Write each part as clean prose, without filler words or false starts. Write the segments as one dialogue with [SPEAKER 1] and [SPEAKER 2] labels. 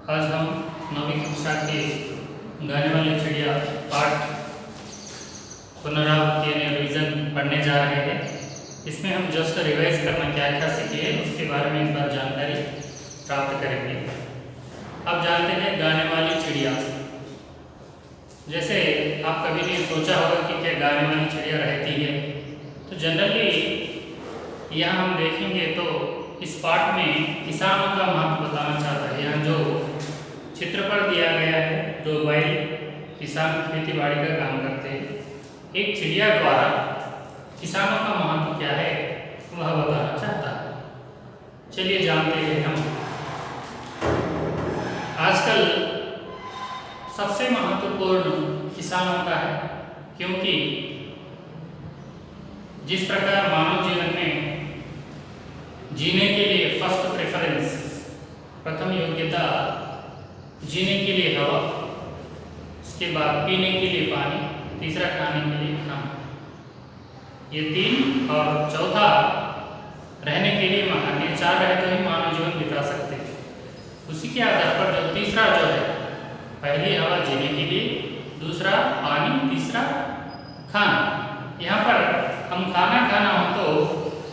[SPEAKER 1] आज हम नवीं कक्षा के गाने वाली चिड़िया पाठ पुनरावृत्ति यानी रिवीजन पढ़ने जा रहे हैं। इसमें हम जस्ट रिवाइज करना क्या क्या सीखे हैं उसके बारे में इस बार जानकारी प्राप्त करेंगे। अब जानते हैं गाने वाली चिड़िया। जैसे आप कभी नहीं सोचा होगा कि क्या गाने वाली चिड़िया रहती है, तो जनरली यहाँ हम देखेंगे तो इस पाठ में किसानों का महत्व बताना चाहता है। यहाँ जो चित्र पर दिया गया है, जो बैल किसान खेती बाड़ी का काम करते हैं, एक चिड़िया द्वारा किसानों का महत्व क्या है वह बताना चाहता है। चलिए जानते हैं हम। आजकल सबसे महत्वपूर्ण किसानों का है, क्योंकि जिस प्रकार मानव जीवन में जीने के लिए फर्स्ट प्रेफरेंस, प्रथम योग्यता जीने के लिए हवा, उसके बाद पीने के लिए पानी, तीसरा खाने के लिए खाना, ये तीन, और चौथा रहने के लिए मकान। ये चार रहे तो ही मानव जीवन बिता सकते हैं। उसी के आधार पर जो तीसरा जो है, पहली हवा जीने के लिए, दूसरा पानी, तीसरा खाना। यहाँ पर हम खाना खाना हो तो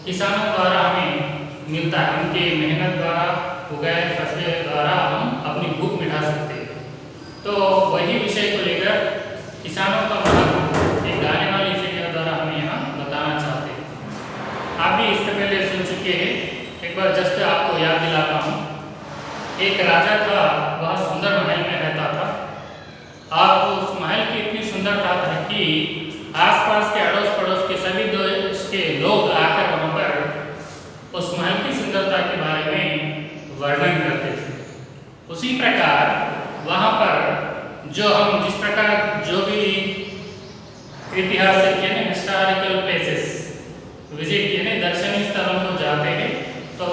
[SPEAKER 1] किसानों द्वारा हमें मिलता है, उनके मेहनत द्वारा उगाए फसलें द्वारा हम अपनी भूख मिटा सकते हैं। तो वही विषय को लेकर किसानों का महत्व एक गाने वाली चिड़िया द्वारा हमें यहाँ बताना चाहते हैं। आप भी इससे पहले सुन चुके हैं, एक बार जस्ट आपको याद दिलाता हूँ। एक राजा था, वह सुंदर महल में रहता था। और उस महल की इतनी सुंदरता था कि आसपास के अड़ोस पड़ोस के सभी देश के लोग आकर वहाँ पर उस महल की सुंदरता के बारे में वर्णन करते थे। उसी प्रकार वहाँ पर जिस प्रकार जो भी ऐतिहासिक यानी हिस्टोरिकल प्लेसेस विजिट यानी दर्शनीय स्थलों को जाते हैं तो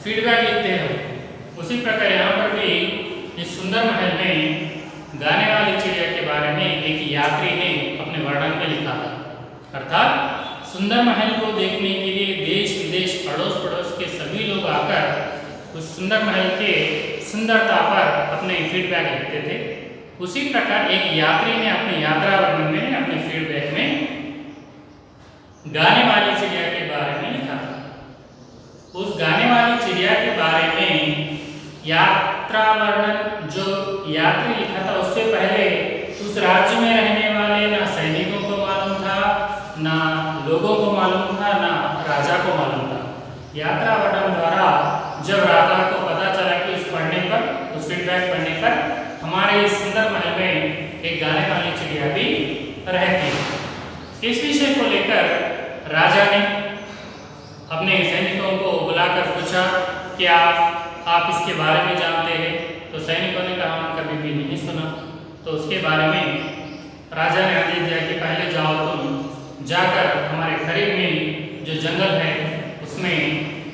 [SPEAKER 1] फीडबैक लिखते हैं। उसी प्रकार यहाँ पर भी इस सुंदर महल में गाने वाली चिड़िया के बारे में एक यात्री ने अपने वर्णन में लिखा था। अर्थात सुंदर महल को देखने के लिए देश विदेश अड़ोस पड़ोस के सभी लोग आकर उस सुंदर महल के सुंदरता पर अपने फीडबैक लिखते थे। उसी प्रकार एक यात्री ने अपने यात्रा वर्णन में अपने फीडबैक में गाने वाली चिड़िया के बारे में लिखा था। उस गाने वाली चिड़िया के बारे में यात्रा वर्णन जो यात्री लिखा था, उससे पहले उस राज्य में रहने वाले ना सैनिकों को मालूम था, ना लोगों को मालूम था, ना राजा को मालूम था। यात्रा वर्णन द्वारा जब राजा को पता चला कि उस फीडबैक पढ़ने पर हमारे इस सुंदर महल में एक गाने वाली चिड़िया भी रहती है। इस विषय को लेकर राजा ने अपने सैनिकों को बुलाकर पूछा, क्या आप इसके बारे में जानते हैं? तो सैनिकों ने कहा, हम कभी भी नहीं सुना। तो उसके बारे में राजा ने आदेश दिया कि पहले जाओ, तुम जाकर हमारे करीब में जो जंगल है उसमें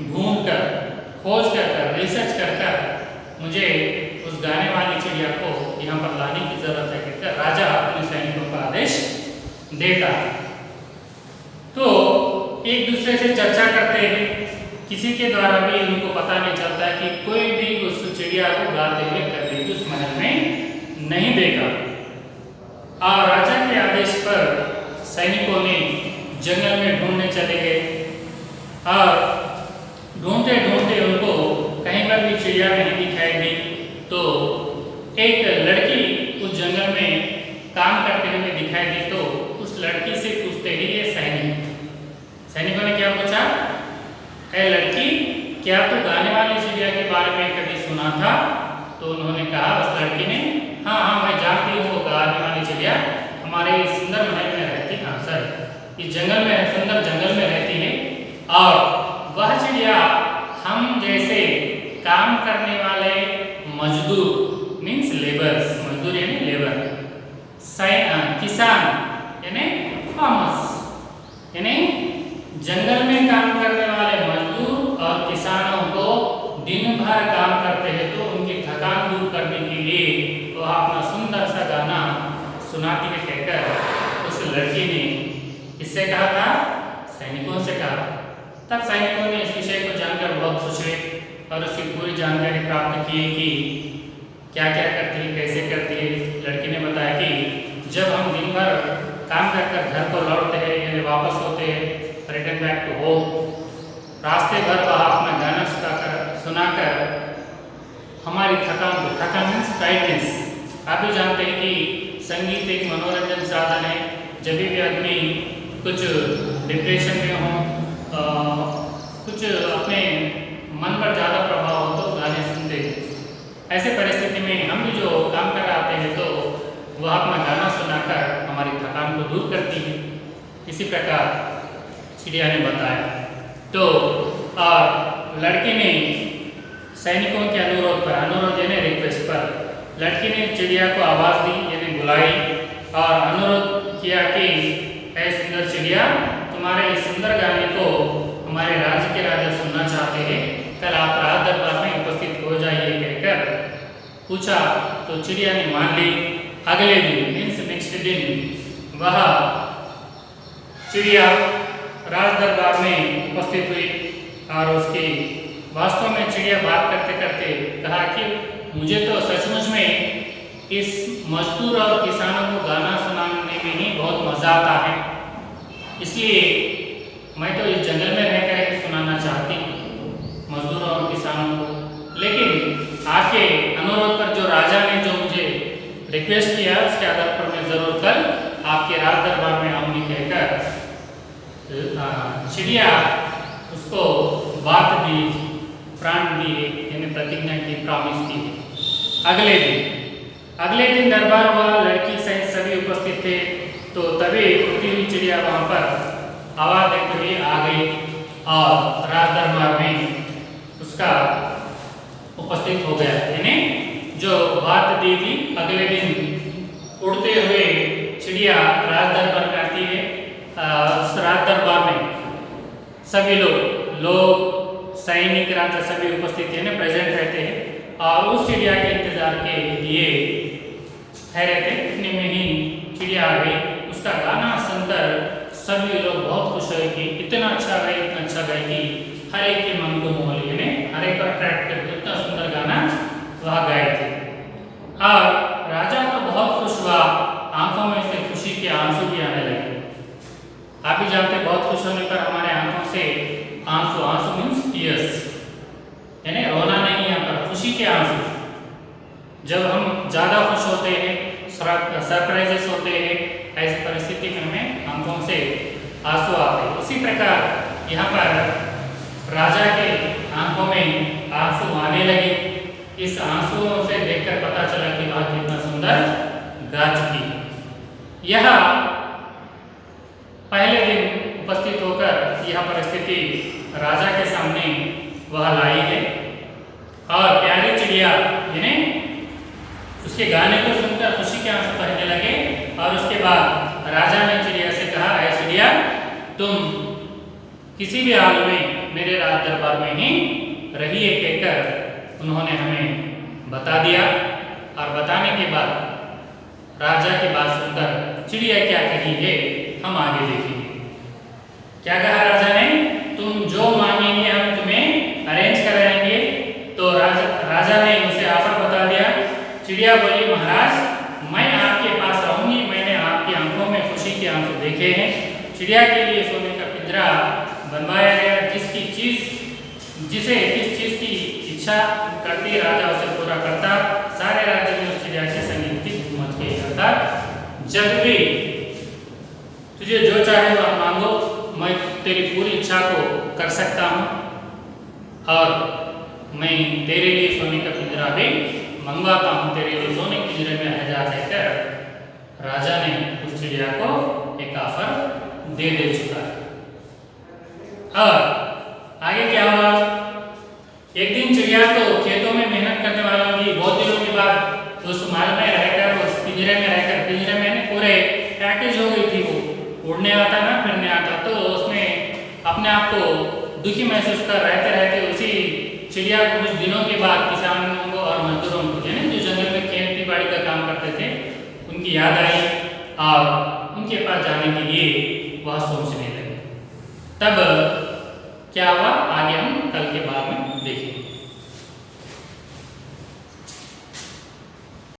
[SPEAKER 1] ढूंढ कर, खोज कर, रिसर्च कर मुझे उस गाने वाली चिड़िया को यहाँ पर लाने की जरूरत है, कहकर राजा अपने सैनिकों का आदेश देता। तो एक दूसरे से चर्चा करते हैं। किसी के द्वारा भी उनको पता नहीं चलता कि कोई भी उस चिड़िया को गाते हुए कभी भी उस महल में नहीं देखा। और राजा के आदेश पर सैनिकों ने जंगल में ढूंढने चले गए और ढूंढते ढूंढते उनको कहीं पर भी चिड़िया नहीं दिखाई दी। तो एक लड़की उस जंगल में काम करते हुए दिखाई दी। तो उस लड़की से पूछते ही ये सैनिकों ने क्या पूछा, ऐ लड़की, क्या तू गाने वाली चिड़िया के बारे में कभी सुना था? तो उन्होंने कहा, उस लड़की ने, हाँ मैं जानती हूँ, वो गाने वाली चिड़िया हमारे सुंदर महल में रहती है। हाँ सर, इस जंगल में, सुंदर जंगल में रहती है। और वह चिड़िया हम जैसे काम करने वाले मजदूर मीन्स लेबर्स, मजदूर यानी लेबर, किसान यानी फार्मर्स, यानी जंगल में काम करने वाले मजदूर और किसानों को दिन भर काम करते हैं तो उनकी थकान दूर करने के लिए वह अपना सुंदर सा गाना सुनाती है, कहकर उस लड़की ने किससे कहा था? सैनिकों से कहा। तब सैनिकों ने इस विषय को जानकर बहुत खुश हुए और उसकी पूरी जानकारी प्राप्त की कि क्या क्या करती है, कैसे करती है। लड़की ने बताया कि जब हम दिन भर काम कर कर घर को लौटते हैं यानी वापस होते हैं, रिटर्न बैक टू होम, रास्ते भर वह अपना गाना सुनाकर हमारी थकान मीन्स टाइटनेस। आप भी जानते हैं कि संगीत एक मनोरंजन साधन है। जब भी आदमी कुछ डिप्रेशन में हो, कुछ अपने मन पर ज़्यादा प्रभाव हो तो गाने सुनते हैं। ऐसे परिस्थिति में हम भी जो काम कर आते हैं तो वह अपना गाना सुनाकर हमारी थकान को दूर करती है। इसी प्रकार चिड़िया ने बताया। तो लड़की ने सैनिकों के अनुरोध यानी रिक्वेस्ट पर लड़की ने चिड़िया को आवाज़ दी यानी बुलाई और अनुरोध किया कि ऐ सुंदर चिड़िया, तुम्हारे इस सुंदर गाने को हमारे राज्य के राजा सुनना चाहते हैं, कल आप राज दरबार में उपस्थित हो जाइए कहकर पूछा। तो चिड़िया ने मान ली। अगले दिन मीन्स नेक्स्ट दिन वह चिड़िया राज दरबार में उपस्थित हुई और उसकी वास्तव में चिड़िया बात करते करते कहा कि मुझे तो सचमुच में इस मजदूर और किसानों को गाना सुनाने में ही बहुत मज़ा आता है, इसलिए मैं तो इस जंगल में रहकर ही सुनाना चाहती हूँ मजदूरों और किसानों को। लेकिन आपके अनुरोध पर जो राजा ने जो मुझे रिक्वेस्ट किया उसके आधार पर मैं ज़रूर कल आपके राज दरबार में आऊँगी कहकर चिड़िया उसको बात दी, प्राण दिए यानी प्रतिज्ञा की, प्रॉमिस की। अगले दिन दरबार हुआ, लड़की सहित सभी उपस्थित थे। तो तभी उड़ती हुई चिड़िया वहाँ पर आवाज़ देते हुए आ गई और राज दरबार में उसका उपस्थित हो गया। यानी जो बात दी थी अगले दिन उड़ते हुए चिड़िया राज दरबार में आती है। उस राज दरबार में सभी लोग सैनिक राजा सभी उपस्थित है ना, प्रेजेंट रहते हैं और उस चिड़िया के इंतजार के लिए ठहरे थे। इतने में ही चिड़िया आ गई। उसका गाना सुनकर सभी लोग बहुत खुश हुए कि इतना अच्छा गाए कि हर एक के मन को मोह लिए ने, हर एक को अट्रैक्ट करके इतना सुंदर गाना वह गाए थे। और राजा तो बहुत खुश हुआ, आंखों में से खुशी के आंसू भी आने लगे। आप भी जानते हैं बहुत खुश होने पर हमारे आंखों से आंसू मीन्स टीयर्स, यानी रोना नहीं, यहाँ पर खुशी के आंसू। जब हम ज़्यादा खुश होते हैं, सरप्राइजेस होते हैं, ऐसी परिस्थिति में हमें आंखों से आंसू आते हैं। उसी प्रकार यहाँ पर राजा के आंखों में आंसू आने लगे। इस आंसुओं से देखकर पता चला कि वह कितना सुंदर गा चुकी। यह पहले दिन उपस्थित होकर यह परिस्थिति राजा के सामने वह लाई है और प्यारी चिड़िया यानी उसके गाने को सुनकर खुशी के आंसू बहने लगे। और उसके बाद राजा ने चिड़िया से कहा, ऐ चिड़िया, तुम किसी भी हाल में मेरे राज दरबार में ही रहिए कहकर उन्होंने हमें बता दिया। और बताने के बाद राजा की बात सुनकर चिड़िया क्या कही है हम आगे देखेंगे। क्या कहा राजा ने, तुम जो मांगेंगे हम तुम्हें अरेंज कराएंगे। तो राजा ने उसे ऑफर बता दिया। चिड़िया बोली, महाराज मैं आपके पास रहूंगी, मैंने आपकी आंखों में खुशी के आंसू देखे हैं। चिड़िया के लिए सोने का पिंजरा बनवाया गया, जिसे किस चीज़ की इच्छा करती राजा उसे पूरा करता। सारे राज्य में उस चिड़िया के संगीत की धूम मच गई। अर्थात जब भी तुझे जो चाहे वह मांगो, मैं तेरी पूरी इच्छा को कर सकता हूँ और मैं तेरे लिए सोने का पिंजरा भी मंगवाता हूँ, तेरे लिए सोने के पिंजरे में रह जा कहकर राजा ने उस चिड़िया को एक ऑफर दे चुका है। और आगे क्या हुआ, एक दिन चिड़िया तो खेतों में मेहनत करने वालों की बहुत दिनों के बाद उस माल में रहकर, उस पिंजरे में रहकर, पिंजरे में पूरे पैकेज हो गई थी, वो उड़ने आता ना फिरने आता, तो उसमें अपने आप को दुखी महसूस कर रहते उसी चिड़िया को कुछ दिनों के बाद किसानों को और मजदूरों को यानी जो जंगल में खेती बाड़ी का काम करते थे उनकी याद आई और उनके पास जाने के लिए वह सोचने लगे। तब क्या हुआ आगे हम कल के बाद में देखेंगे।